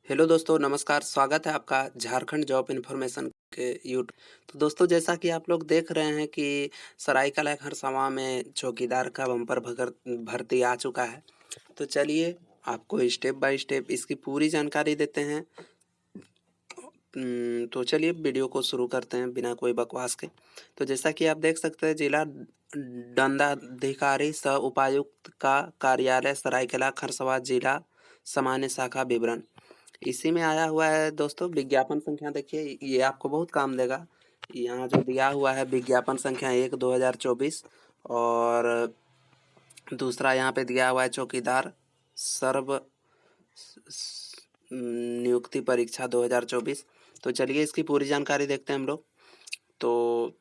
Hello दोस्तों, नमस्कार। स्वागत है आपका झारखंड जॉब इन्फॉर्मेशन के तो दोस्तों, जैसा कि आप लोग देख रहे हैं कि सरायकेला खरसावां में चौकीदार का बम्पर भगर भर्ती आ चुका है। तो चलिए आपको स्टेप बाय स्टेप इसकी पूरी जानकारी देते हैं। तो चलिए वीडियो को शुरू करते हैं बिना कोई बकवास के। तो जैसा कि आप देख सकते हैं, जिला दंडाधिकारी सह उपायुक्त का कार्यालय सरायकेला खरसावां जिला सामान्य शाखा विवरण इसी में आया हुआ है। दोस्तों, विज्ञापन संख्या देखिए, ये आपको बहुत काम देगा। यहाँ जो दिया हुआ है विज्ञापन संख्या 1/2024 और दूसरा यहाँ पे दिया हुआ है चौकीदार सर्व नियुक्ति परीक्षा 2024। तो चलिए इसकी पूरी जानकारी देखते हैं हम लोग। तो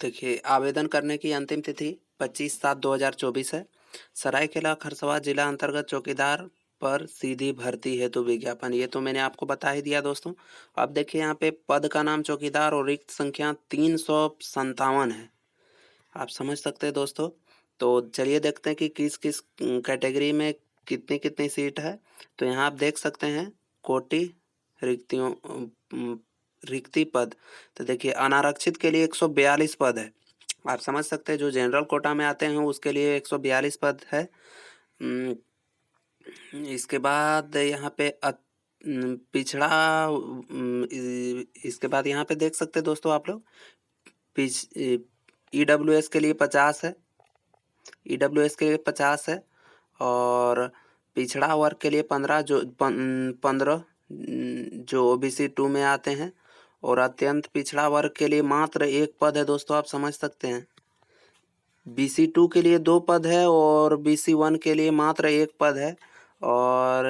देखिए, आवेदन करने की अंतिम तिथि 25/7/2024 है। सरायकेला खरसावां जिला अंतर्गत चौकीदार पर सीधी भर्ती हेतु विज्ञापन, ये तो मैंने आपको बता ही दिया दोस्तों। अब देखिए, यहाँ पे पद का नाम चौकीदार और रिक्त संख्या 357 है। आप समझ सकते हैं दोस्तों। तो चलिए देखते हैं कि किस किस कैटेगरी में कितनी कितनी सीट है। तो यहाँ आप देख सकते हैं कोटि रिक्तियों रिक्ति पद। तो देखिए, अनारक्षित के लिए 142 पद है। आप समझ सकते हैं, जो जनरल कोटा में आते हैं उसके लिए 142 पद है। इसके बाद यहाँ पे पिछड़ा इसके बाद यहाँ पे देख सकते हैं दोस्तों आप लोग, EWS के लिए 50 है। EWS के लिए 50 है और पिछड़ा वर्ग के लिए 15 15 जो OBC 2 में आते हैं, और अत्यंत पिछड़ा वर्ग के लिए मात्र एक पद है दोस्तों। आप समझ सकते हैं, BC 2 के लिए 2 पद है और BC 1 के लिए मात्र एक पद है, और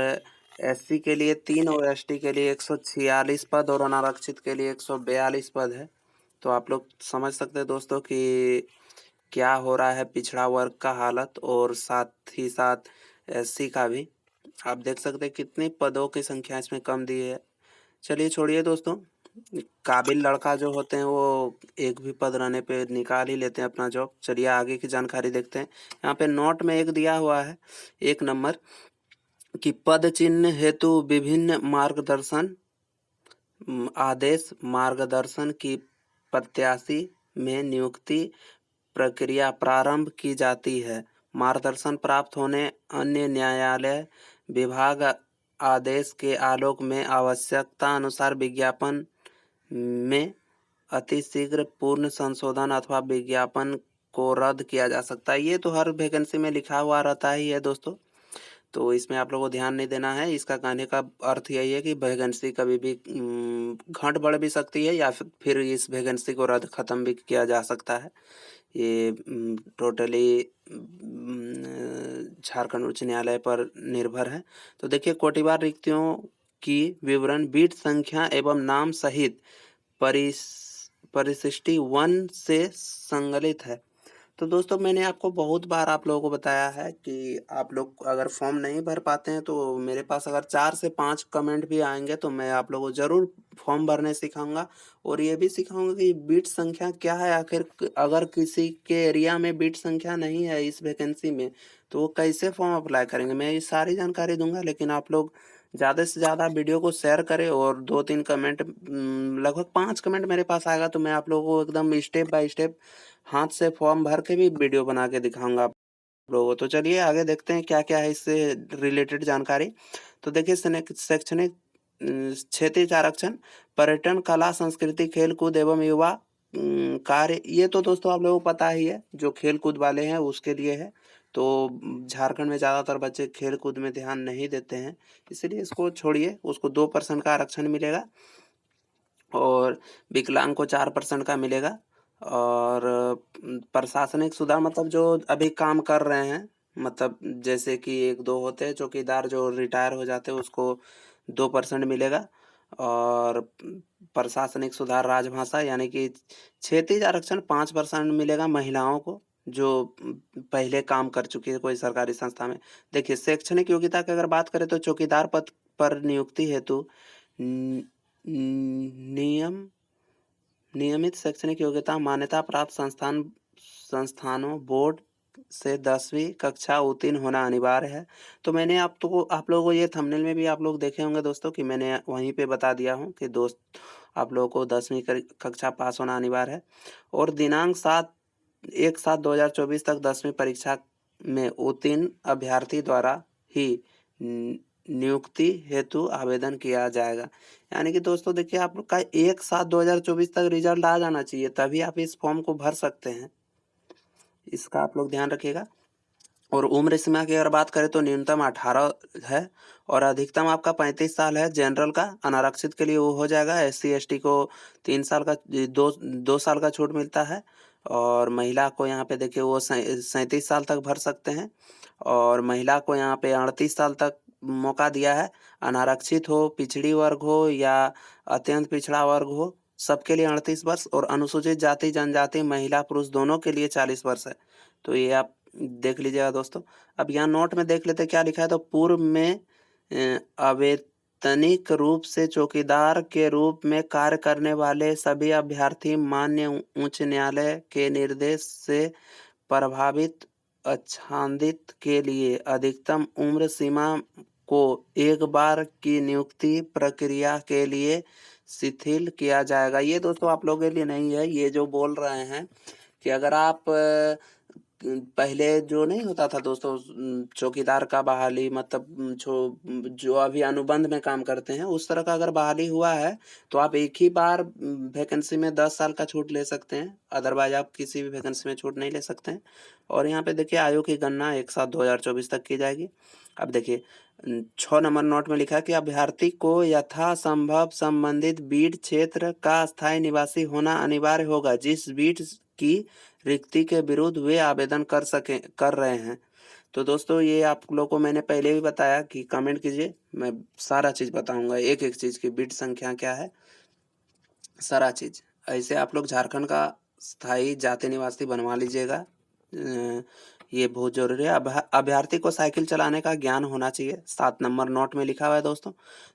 SC के लिए 3 और ST के लिए 146 पद और अनारक्षित के लिए 142 पद है। तो आप लोग समझ सकते हैं दोस्तों कि क्या हो रहा है पिछड़ा वर्ग का हालत, और साथ ही साथ SC का भी। आप देख सकते हैं कितने पदों की संख्या इसमें कम दी है। चलिए छोड़िए दोस्तों, काबिल लड़का जो होते हैं वो एक भी पद रहने पे निकाल ही लेते हैं अपना जॉब। चलिए आगे की जानकारी देखते हैं। यहाँ पे नोट में एक दिया हुआ है, 1 नंबर कि पद चिन्ह हेतु विभिन्न मार्गदर्शन आदेश मार्गदर्शन की प्रत्याशी में नियुक्ति प्रक्रिया प्रारंभ की जाती है। मार्गदर्शन प्राप्त होने अन्य न्यायालय विभाग आदेश के आलोक में आवश्यकता अनुसार विज्ञापन में अतिशीघ्र पूर्ण संशोधन अथवा विज्ञापन को रद्द किया जा सकता है। ये तो हर वैकेंसी में लिखा हुआ रहता ही है दोस्तों, तो इसमें आप लोगों को ध्यान नहीं देना है। इसका कहने का अर्थ यही है कि वैकेंसी कभी भी घट बढ़ भी सकती है या फिर इस वैकेंसी को रद्द खत्म भी किया जा सकता है। ये टोटली झारखंड उच्च न्यायालय पर निर्भर है। तो देखिए, कोटिवार रिक्तियों की विवरण बीट संख्या एवं नाम सहित परिशिष्टि 1 से संकलित है। तो दोस्तों, मैंने आपको बहुत बार आप लोगों को बताया है कि आप लोग अगर फॉर्म नहीं भर पाते हैं तो मेरे पास अगर 4 से 5 कमेंट भी आएंगे तो मैं आप लोगों को ज़रूर फॉर्म भरने सिखाऊंगा, और ये भी सिखाऊंगा कि बीट संख्या क्या है आखिर। अगर किसी के एरिया में बीट संख्या नहीं है इस वैकेंसी में तो वो कैसे फॉर्म अप्लाई करेंगे, मैं ये सारी जानकारी दूंगा। लेकिन आप लोग ज़्यादा से ज़्यादा वीडियो को शेयर करें और 2-3 कमेंट, लगभग 5 कमेंट मेरे पास आएगा तो मैं आप लोगों को एकदम स्टेप बाय स्टेप हाथ से फॉर्म भर के भी वीडियो बना के दिखाऊंगा आप लोगों को। तो चलिए आगे देखते हैं क्या क्या है इससे रिलेटेड जानकारी। तो देखिए, शैक्षणिक क्षेत्रीय आरक्षण, पर्यटन, कला, संस्कृति, खेल कूद एवं युवा कार्य, ये तो दोस्तों आप लोगों को पता ही है, जो खेल कूद वाले हैं उसके लिए है। तो झारखंड में ज़्यादातर बच्चे खेल कूद में ध्यान नहीं देते हैं, इसलिए इसको छोड़िए। उसको 2% का आरक्षण मिलेगा और विकलांग को 4% का मिलेगा। और प्रशासनिक सुधार मतलब जो अभी काम कर रहे हैं, मतलब जैसे कि 1-2 होते हैं चौकीदार जो रिटायर हो जाते हैं, उसको 2% मिलेगा। और प्रशासनिक सुधार राजभाषा यानी कि क्षेत्रीय आरक्षण 5% मिलेगा महिलाओं को, जो पहले काम कर चुकी है कोई सरकारी संस्था में। देखिए, शैक्षणिक योग्यता की अगर बात करें तो चौकीदार पद पर नियुक्ति हेतु नियम नियमित शैक्षणिक योग्यता, मान्यता प्राप्त संस्थानों, बोर्ड से 10वीं कक्षा उत्तीर्ण होना अनिवार्य है। तो मैंने आप लोगों को ये थंबनेल में भी आप लोग देखे होंगे दोस्तों कि मैंने वहीं पे बता दिया हूँ कि दोस्त आप लोगों को 10वीं कक्षा पास होना अनिवार्य है और दिनांक 1/7/2024 तक 10वीं परीक्षा में उत्तीर्ण अभ्यर्थी द्वारा ही नियुक्ति हेतु आवेदन किया जाएगा। यानी कि दोस्तों देखिए आप लोग का 1/7/2024 तक रिजल्ट आ जाना चाहिए, तभी आप इस फॉर्म को भर सकते हैं। इसका आप लोग ध्यान रखिएगा। और उम्र सीमा की अगर बात करें तो न्यूनतम 18 है और अधिकतम आपका 35 साल है। जनरल का, अनारक्षित के लिए वो हो जाएगा। SC ST को 3 साल का 2 साल का छूट मिलता है और महिला को यहाँ पे देखिए वो 37 साल तक भर सकते हैं और महिला को यहाँ पे 38 साल तक मौका दिया है। अनारक्षित हो, पिछड़ी वर्ग हो या अत्यंत पिछड़ा वर्ग हो, सबके लिए 38 वर्ष और अनुसूचित जाति जनजाति महिला पुरुष दोनों के लिए 40 वर्ष है। तो ये आप देख लीजिएगा दोस्तों। अब यहाँ नोट में देख लेते क्या लिखा है। तो पूर्व में अवैतनिक रूप से चौकीदार के रूप में कार्य करने वाले सभी अभ्यर्थी मान्य उच्च न्यायालय के निर्देश से प्रभावित आच्छादित के लिए अधिकतम उम्र सीमा को एक बार की नियुक्ति प्रक्रिया के लिए शिथिल किया जाएगा। ये दोस्तों आप लोगों के लिए नहीं है, ये जो बोल रहे हैं कि अगर आप पहले जो नहीं होता था दोस्तों चौकीदार का बहाली, मतलब जो अभी अनुबंध में काम करते हैं उस तरह का अगर बहाली हुआ है तो आप एक ही बार वैकेंसी में 10 साल का छूट ले सकते हैं, अदरवाइज आप किसी भी वैकेंसी में छूट नहीं ले सकते हैं। और यहाँ पे देखिए आयु की गणना 1/7/2024 तक की जाएगी। अब देखिए 6 नंबर नोट में लिखा है कि अभ्यर्थी को यथासंभव संबंधित बीट क्षेत्र का स्थायी निवासी होना अनिवार्य होगा जिस बीट की रिक्ति के विरुद्ध वे आवेदन कर रहे हैं। तो दोस्तों ये आप लोगों को मैंने पहले भी बताया कि कमेंट कीजिए, मैं सारा चीज़ बताऊंगा, एक एक चीज़ की बीट संख्या क्या है, सारा चीज़। ऐसे आप लोग झारखंड का स्थायी जाति निवासी बनवा लीजिएगा, ये बहुत जरूरी है। अभ्यर्थी को साइकिल चलाने का ज्ञान होना चाहिए, 7 नंबर नोट में लिखा हुआ है दोस्तों।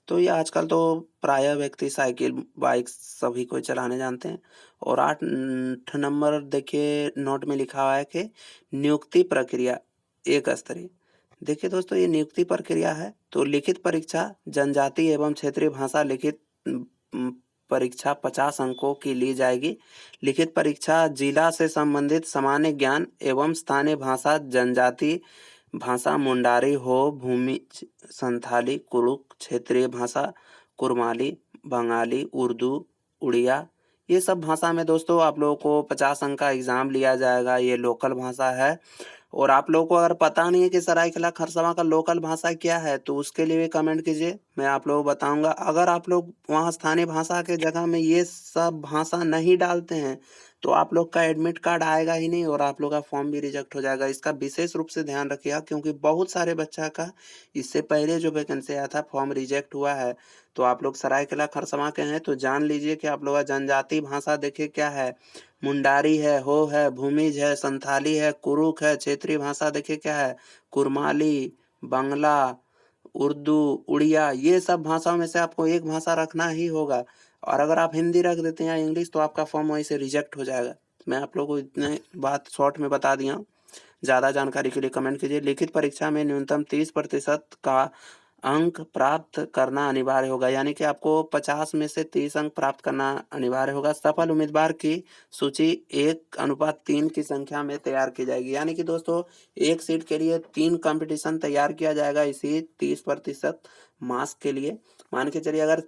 तो ये आजकल तो प्रायः व्यक्ति साइकिल बाइक सभी को चलाने जानते हैं। और 8 नंबर देखिए नोट में लिखा हुआ है कि नियुक्ति प्रक्रिया एक स्तरीय। देखिए दोस्तों ये नियुक्ति प्रक्रिया है तो लिखित परीक्षा जनजाति एवं क्षेत्रीय भाषा लिखित परीक्षा 50 अंकों की ली जाएगी। लिखित परीक्षा जिला से संबंधित सामान्य ज्ञान एवं स्थानीय भाषा जनजाति भाषा मुंडारी हो, भूमि संथाली, कुरुक, क्षेत्रीय भाषा कुरमाली, बंगाली, उर्दू, उड़िया, ये सब भाषा में दोस्तों आप लोगों को 50 अंक का एग्जाम लिया जाएगा। ये लोकल भाषा है। और आप लोगों को अगर पता नहीं है कि सरायकेला खरसावां का लोकल भाषा क्या है तो उसके लिए भी कमेंट कीजिए, मैं आप लोगों को बताऊंगा। अगर आप लोग वहाँ स्थानीय भाषा के जगह में ये सब भाषा नहीं डालते हैं तो आप लोग का एडमिट कार्ड आएगा ही नहीं और आप लोग का फॉर्म भी रिजेक्ट हो जाएगा। इसका विशेष रूप से ध्यान रखिएगा क्योंकि बहुत सारे बच्चा का इससे पहले जो वैकेंसी आया था फॉर्म रिजेक्ट हुआ है। तो आप लोग सरायकेला खरसावां के हैं तो जान लीजिए कि आप लोग का जनजाति भाषा देखिए क्या है, मुंडारी है, हो है, भूमिज है, संथाली है, कुरुक है। क्षेत्रीय भाषा देखिए क्या है, कुरमाली, बंगला, उर्दू, उड़िया, ये सब भाषाओं में से आपको एक भाषा रखना ही होगा। और अगर आप हिंदी रख देते हैं या इंग्लिश तो आपका फॉर्म वहीं से रिजेक्ट हो जाएगा। मैं आप लोगों को इतने बात शॉर्ट में बता दिया हूँ। ज़्यादा जानकारी के लिए कमेंट कीजिए। लिखित परीक्षा में न्यूनतम 30% का अंक प्राप्त करना अनिवार्य होगा, यानी कि आपको 50 में से 30 अंक प्राप्त करना अनिवार्य होगा। सफल उम्मीदवार की सूची 1:3 की संख्या में तैयार की जाएगी, यानी कि दोस्तों एक सीट के लिए 3 कंपटीशन तैयार किया जाएगा इसी 30% मार्क्स के लिए। मान के चलिए अगर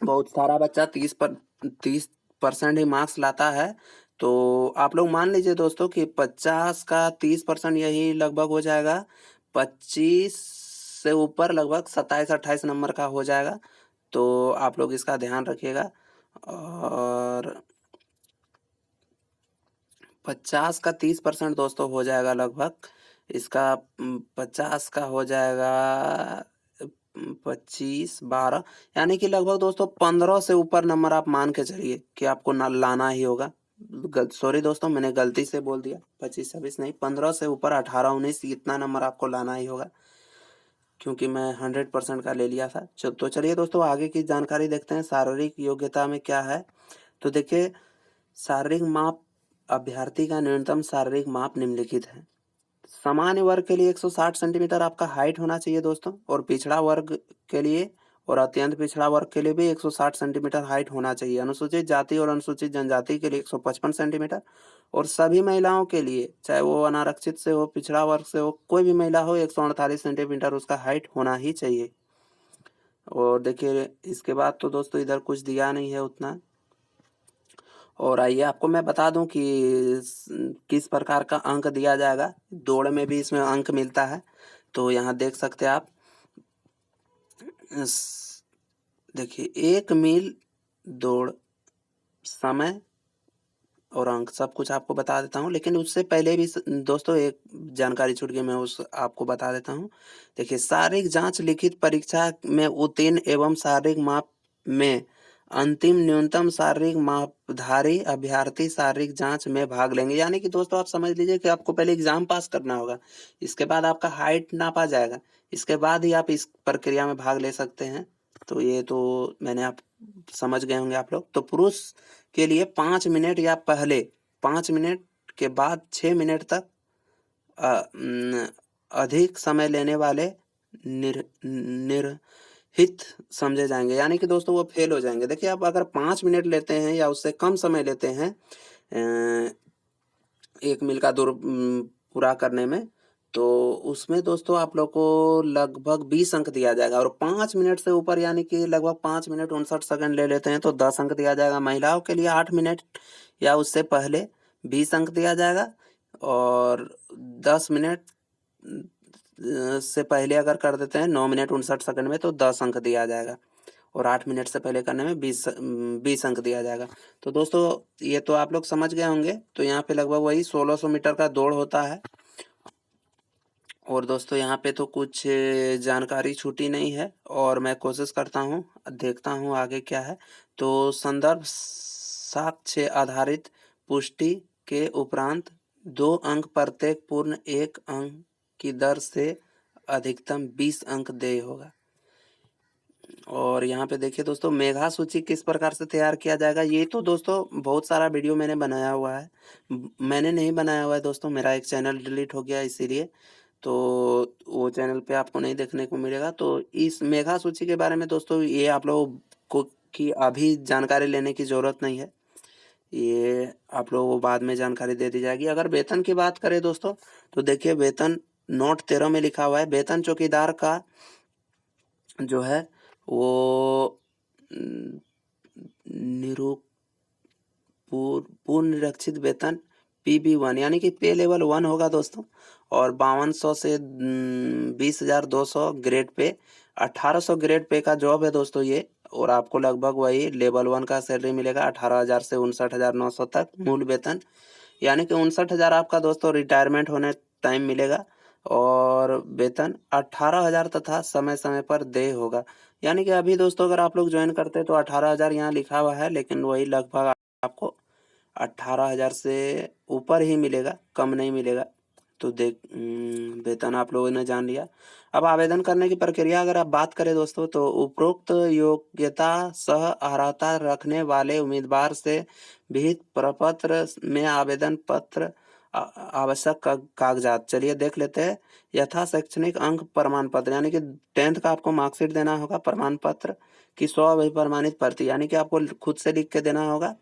बहुत सारा बच्चा 30% ही मार्क्स लाता है तो आप लोग मान लीजिए दोस्तों कि 50 का 30% यही लगभग हो जाएगा 25 से ऊपर लगभग 27-28 नंबर का हो जाएगा। तो आप लोग इसका ध्यान रखिएगा। और 50 का 30% दोस्तों हो जाएगा लगभग, इसका 50 का हो जाएगा 25-12, यानी कि लगभग दोस्तों 15 से ऊपर नंबर आप मान के चलिए कि आपको लाना ही होगा। सॉरी दोस्तों मैंने गलती से बोल दिया, 25-26 नहीं, 15 से ऊपर 18-19 इतना नंबर आपको लाना ही होगा क्योंकि मैं 100% का ले लिया था। तो चलिए दोस्तों आगे की जानकारी देखते हैं। शारीरिक योग्यता में क्या है तो देखिए शारीरिक माप अभ्यर्थी का न्यूनतम शारीरिक माप निम्नलिखित है। सामान्य वर्ग के लिए 160 सेंटीमीटर आपका हाइट होना चाहिए दोस्तों, और पिछड़ा वर्ग के लिए और अत्यंत पिछड़ा वर्ग के लिए भी 160 सेंटीमीटर हाइट होना चाहिए। अनुसूचित जाति और अनुसूचित जनजाति के लिए 155 सेंटीमीटर, और सभी महिलाओं के लिए, चाहे वो अनारक्षित से हो, पिछड़ा वर्ग से हो, कोई भी महिला हो, 148 सेंटीमीटर उसका हाइट होना ही चाहिए। और देखिए इसके बाद तो दोस्तों इधर कुछ दिया नहीं है उतना। और आइए आपको मैं बता दूं कि किस प्रकार का अंक दिया जाएगा। दौड़ में भी इसमें अंक मिलता है, तो यहाँ देख सकते हैं आप। देखिए 1 मील दौड़, समय और अंक सब कुछ आपको बता देता हूँ, लेकिन उससे पहले भी दोस्तों एक जानकारी छूट गई, मैं उस आपको बता देता हूँ। देखिए शारीरिक जांच लिखित परीक्षा में उत्तीर्ण एवं शारीरिक माप में अंतिम न्यूनतम शारीरिक मापधारी अभ्यर्थी शारीरिक जांच में भाग लेंगे। यानी कि दोस्तों आप समझ लीजिए कि आपको पहले एग्जाम पास करना होगा, इसके बाद आपका हाइट नापा जाएगा, इसके बाद ही आप इस प्रक्रिया में भाग ले सकते हैं। तो ये तो मैंने आप समझ गए होंगे आप लोग। तो पुरुष के लिए 5 मिनट या पहले, 5 मिनट के बाद 6 मिनट तक अधिक समय लेने वाले निर्हित समझे जाएंगे, यानी कि दोस्तों वो फेल हो जाएंगे। देखिए आप अगर 5 मिनट लेते हैं या उससे कम समय लेते हैं 1 मील का दूर पूरा करने में, तो उसमें दोस्तों आप लोग को लगभग 20 अंक दिया जाएगा। और 5 मिनट से ऊपर यानी कि लगभग 5 मिनट 59 सेकंड ले लेते हैं तो 10 अंक दिया जाएगा। महिलाओं के लिए 8 मिनट या उससे पहले 20 अंक दिया जाएगा, और 10 मिनट से पहले अगर कर देते हैं 9 मिनट 59 सेकंड में तो 10 अंक दिया जाएगा, और 8 मिनट से पहले करने में 20 अंक दिया जाएगा। तो दोस्तों ये तो आप लोग समझ गए होंगे। तो यहाँ पे लगभग वही 1600 मीटर का दौड़ होता है। और दोस्तों यहाँ पे तो कुछ जानकारी छूटी नहीं है, और मैं कोशिश करता हूँ, देखता हूँ आगे क्या है। तो संदर्भ साक्ष्य आधारित पुष्टि के उपरांत 2 अंक प्रत्येक पूर्ण 1 अंक की दर से अधिकतम 20 अंक देय होगा। और यहाँ पे देखिए दोस्तों मेधा सूची किस प्रकार से तैयार किया जाएगा। ये तो दोस्तों बहुत सारा वीडियो मैंने बनाया हुआ है, मैंने नहीं बनाया हुआ है दोस्तों, मेरा एक चैनल डिलीट हो गया इसीलिए, तो वो चैनल पे आपको नहीं देखने को मिलेगा। तो इस मेधा सूची के बारे में दोस्तों ये आप लोगों को की अभी जानकारी लेने की ज़रूरत नहीं है, ये आप लोगों को बाद में जानकारी दे दी जाएगी। अगर वेतन की बात करें दोस्तों, तो देखिए वेतन नोट 13 में लिखा हुआ है, वेतन चौकीदार का जो है वो पूर्ण निरीक्षित वेतन PB1 यानी कि पे लेवल 1 होगा दोस्तों, और 5200 से 20,200 ग्रेड पे, 1800 ग्रेड पे का जॉब है दोस्तों ये। और आपको लगभग वही लेवल 1 का सैलरी मिलेगा 18,000 से 59,900 तक मूल वेतन, यानी कि 59,000 आपका दोस्तों रिटायरमेंट होने टाइम मिलेगा। और वेतन 18,000 तथा समय समय पर देय होगा। यानी कि अभी दोस्तों अगर आप लोग ज्वाइन करते हैं तो 18,000 यहाँ लिखा हुआ है, लेकिन वही लगभग आपको 18,000 से ऊपर ही मिलेगा, कम नहीं मिलेगा। तो वेतन आप लोगों ने जान लिया। अब आवेदन करने की प्रक्रिया अगर आप बात करें दोस्तों, तो उपरोक्त योग्यता सह अर्हता रखने वाले उम्मीदवार से विहित प्रपत्र में आवेदन पत्र आवश्यक कागजात चलिए देख लेते हैं। यथा शैक्षणिक अंक प्रमाण पत्र, यानी कि 10th का आपको मार्कशीट देना होगा, प्रमाण पत्र की 100 अभिप्रमाणित प्रति, यानी कि आपको खुद से लिख के देना होगा।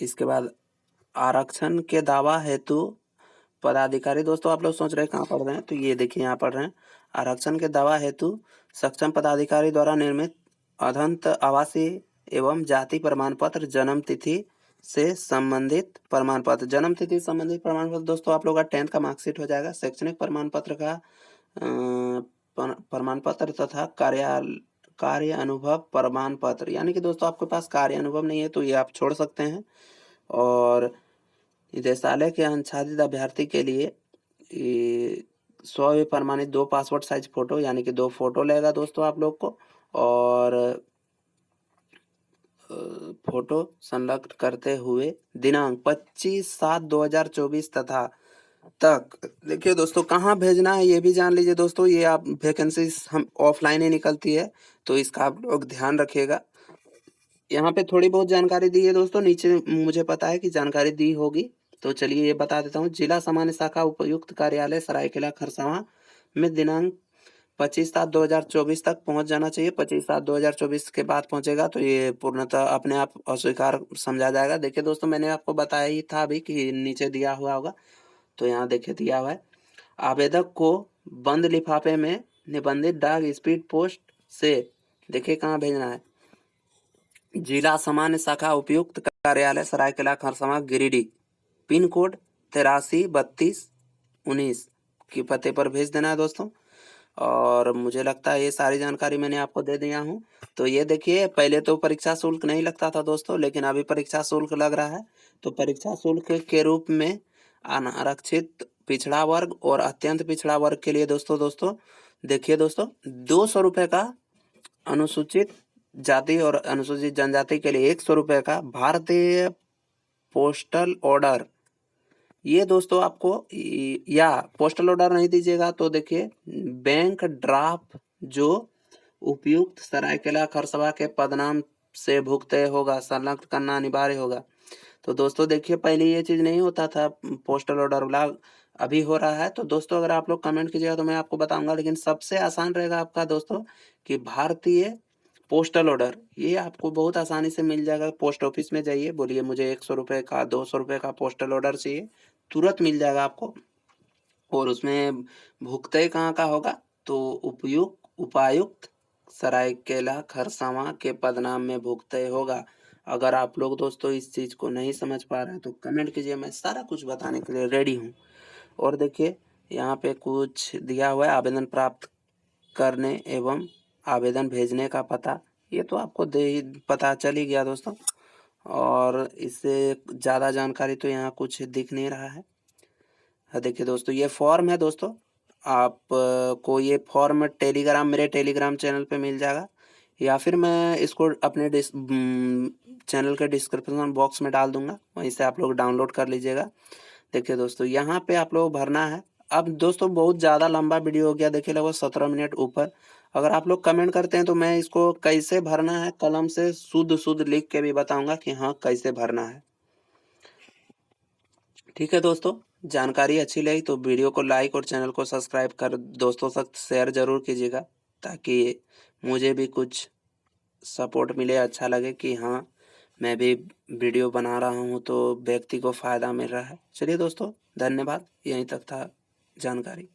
इसके बाद आरक्षण के दावा हेतु पदाधिकारी, दोस्तों आप लोग सोच रहे हैं कहाँ पढ़ रहे हैं, तो ये देखिए यहाँ पढ़ रहे हैं। आरक्षण के दावा हेतु सक्षम पदाधिकारी द्वारा निर्मित अदंत आवासीय एवं जाति प्रमाण पत्र, जन्म तिथि से संबंधित प्रमाण पत्र, जन्म तिथि से संबंधित प्रमाण पत्र दोस्तों आप लोग का 10th का मार्कशीट हो जाएगा। शैक्षणिक प्रमाण पत्र का प्रमाण पत्र तथा कार्य अनुभव प्रमाण पत्र, यानी कि दोस्तों आपके पास कार्य अनुभव नहीं है तो ये आप छोड़ सकते हैं। और निदेशालय के आच्छादित अभ्यर्थी के लिए 100 प्रमाणित 2 पासपोर्ट साइज फोटो, यानी कि 2 फोटो लगेगा दोस्तों आप लोग को, और फोटो संलग्न करते हुए दिनांक 25/7/2024 तथा तक। देखिए दोस्तों कहाँ भेजना है ये भी जान लीजिए दोस्तों, ये आप वैकेंसी हम ऑफलाइन ही निकलती है, तो इसका आप लोग ध्यान रखिएगा। यहाँ पे थोड़ी बहुत जानकारी दी है दोस्तों, नीचे मुझे पता है कि जानकारी दी होगी, तो चलिए ये बता देता हूँ। जिला सामान्य शाखा उपायुक्त कार्यालय सरायकेला खरसावां में दिनांक 25/7/2024 तक पहुंच जाना चाहिए। 25/7/2024 के बाद पहुंचेगा तो ये पूर्णतः अपने आप अस्वीकार समझा जाएगा। देखिए दोस्तों, मैंने आपको बताया ही था अभी कि नीचे दिया हुआ होगा, तो यहाँ देखिए दिया हुआ है। आवेदक को बंद लिफाफे में निबंधित डाक स्पीड पोस्ट से देखिए कहाँ भेजना है। जिला सामान्य शाखा उपायुक्त कार्यालय सरायकेला खरसावां गिरिडीह, पिन कोड 833219 की पते पर भेज देना है दोस्तों। और मुझे लगता है ये सारी जानकारी मैंने आपको दे दिया हूँ। तो ये देखिए, पहले तो परीक्षा शुल्क नहीं लगता था दोस्तों, लेकिन अभी परीक्षा शुल्क लग रहा है। तो परीक्षा शुल्क के रूप में अनारक्षित पिछड़ा वर्ग और अत्यंत पिछड़ा वर्ग के लिए दोस्तों देखिए दोस्तों, 200 रुपये का, अनुसूचित जाति और अनुसूचित जनजाति के लिए 100 रुपये का भारतीय पोस्टल ऑर्डर, ये दोस्तों आपको या पोस्टल ऑर्डर नहीं दीजिएगा तो देखिए बैंक ड्राफ्ट जो उपयुक्त सरायकेला खरसावां के पदनाम से भुगतान होगा, संलग्न करना अनिवार्य होगा। तो दोस्तों देखिए, पहले ये चीज़ नहीं होता था, पोस्टल ऑर्डर वाला अभी हो रहा है। तो दोस्तों अगर आप लोग कमेंट कीजिएगा तो मैं आपको बताऊंगा, लेकिन सबसे आसान रहेगा आपका दोस्तों कि भारतीय पोस्टल ऑर्डर, ये आपको बहुत आसानी से मिल जाएगा। पोस्ट ऑफिस में जाइए, बोलिए मुझे 100 रुपये का 200 रुपये का पोस्टल ऑर्डर चाहिए, तुरंत मिल जाएगा आपको। और उसमें भुगतान कहाँ का होगा, तो उपायुक्त सरायकेला खरसावां के पदनाम में भुगतान होगा। अगर आप लोग दोस्तों इस चीज़ को नहीं समझ पा रहे हैं तो कमेंट कीजिए, मैं सारा कुछ बताने के लिए रेडी हूँ। और देखिए यहाँ पे कुछ दिया हुआ है, आवेदन प्राप्त करने एवं आवेदन भेजने का पता, ये तो आपको पता चल ही गया दोस्तों। और इससे ज़्यादा जानकारी तो यहाँ कुछ दिख नहीं रहा है। देखिए दोस्तों, ये फॉर्म है दोस्तों, आप को ये फॉर्म मेरे टेलीग्राम चैनल पे मिल जाएगा, या फिर मैं इसको अपने चैनल के डिस्क्रिप्शन बॉक्स में डाल दूंगा, वहीं से आप लोग डाउनलोड कर लीजिएगा। देखिए दोस्तों, यहाँ पे आप लोग भरना है। अब दोस्तों बहुत ज़्यादा लंबा वीडियो हो गया, देखिए लगभग 17 मिनट ऊपर। अगर आप लोग कमेंट करते हैं तो मैं इसको कैसे भरना है कलम से शुद्ध शुद्ध लिख के भी बताऊंगा कि हाँ कैसे भरना है। ठीक है दोस्तों, जानकारी अच्छी लगी तो वीडियो को लाइक और चैनल को सब्सक्राइब कर दोस्तों तक शेयर ज़रूर कीजिएगा, ताकि मुझे भी कुछ सपोर्ट मिले, अच्छा लगे कि हाँ मैं भी वीडियो बना रहा हूँ तो व्यक्ति को फ़ायदा मिल रहा है। चलिए दोस्तों, धन्यवाद, यहीं तक था जानकारी।